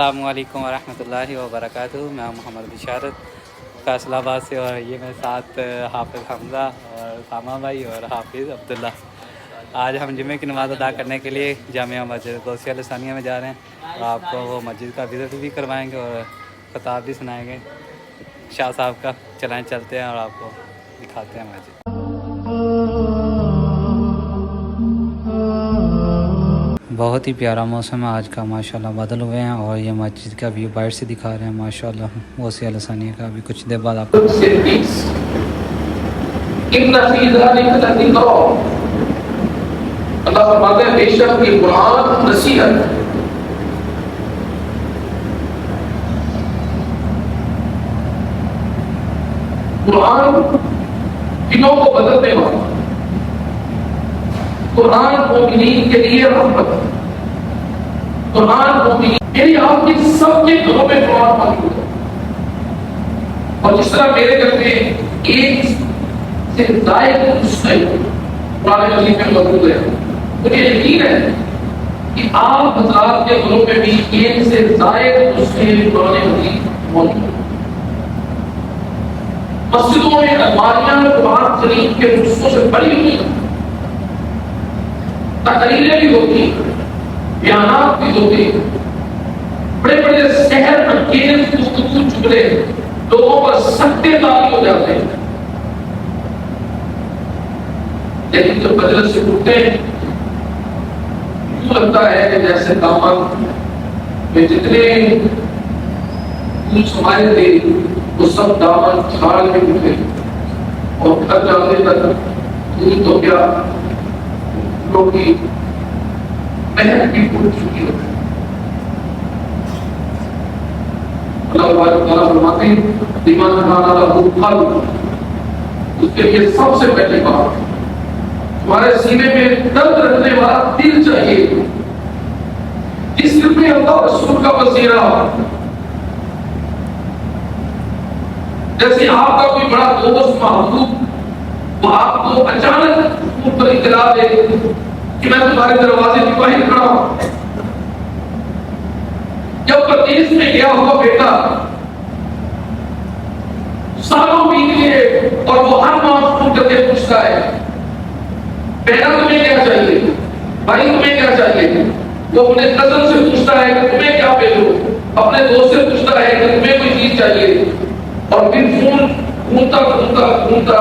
السلام علیکم ورحمۃ اللہ وبرکاتہ۔ میں محمد بشارت فیصل آباد سے، اور یہ میرے ساتھ حافظ حمزہ اور سامہ بھائی اور حافظ عبداللہ۔ آج ہم جمعے کی نماز ادا کرنے کے لیے جامعہ مسجد غوثیہ الثانیہ میں جا رہے ہیں، اور آپ کو وہ مسجد کا وزٹ بھی کروائیں گے اور خطاب بھی سنائیں گے شاہ صاحب کا۔ چلائیں چلتے ہیں اور آپ کو دکھاتے ہیں مسجد۔ بہت ہی پیارا موسم ہے آج کا، ماشاءاللہ بادل ہوئے ہیں، اور یہ مسجد کا ویو باہر سے دکھا رہے ہیں ماشاءاللہ غوثیہ الثانیہ کا۔ ابھی کچھ دیر بعد آپ کو اللہ فرماتے ہیں بے شک یہ قرآن نصیحت ہے۔ قرآن دلوں کو بدلنے والا، قرآن مومنین کے لیے رحمت ہے، قرآن مومنین میری آپ کی سب کے گھروں میں قرآن موجود ہے، اور جس طرح میرے گھر میں ایک سے زائد نسخے قرآن مجید میں موجود ہے، مجھے یقین ہے کہ آپ حضرات کے گھروں میں بھی ایک سے زائد نسخے قرآن مجید موجود ہے۔ مسجدوں میں الماریاں قرآن کریم کے نسخوں سے بھری ہوئی ہیں، تقریریں بھی ہوتی ہیں، بیانات بھی ہوتے ہیں، بڑے بڑے سحر انگیز گفتگو جملے لوگوں پر سکتے طاری ہو جاتے ہیں، لیکن جب مجلس سے اٹھتے ہیں یوں لگتا ہے کہ جیسے دامن میں جتنے پھول سمائے تھے وہ سب دامن چھاڑ کے اٹھے، اور گھر جانے تک پھول تو کیا پھولوں کی مہک بھی پھول چکی ہوتی۔ اللہ تعالیٰ فرماتے ہیں لمن کان لہ قلب، اس کے لیے سب سے پہلی بات تمہارے سینے میں درد رکھنے والا دل چاہیے، جس دل میں اللہ رسول کا بصیرہ ہو۔ جیسے آپ کا کوئی بڑا دوست محبوب وہ آپ کو اچانک ان پر اطلاع دے کہ میں تمہارے دروازے کے باہر کھڑا ہوں، جب پردیس میں گیا ہوا بیٹا سالوں بیت گئے اور وہ ہر ماہ فون کر کے پوچھتا ہے بیٹا تمہیں کیا چاہیے، بھائی تمہیں کیا چاہیے، وہ اپنے کزن سے پوچھتا ہے کہ تمہیں کیا بھیجو، اپنے دوست سے پوچھتا ہے کہ تمہیں کوئی چیز چاہیے، اور پھر فون گھومتا گھومتا گھومتا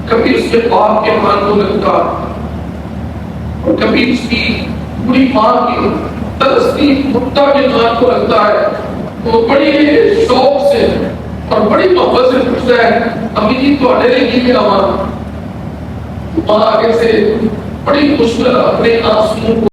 کبھی اس کے باپ کے کان کو لگتا، اور کبھی اس کی بڑی ماں کی ترستی کتا کے کان کو لگتا ہے، وہ بڑی شوق سے اور بڑی محبت سے پوچھتا ہے امی جی تھوڑے لیے کی ماں؟ ماں آگے سے بڑی مشکل اپنے آنسوؤں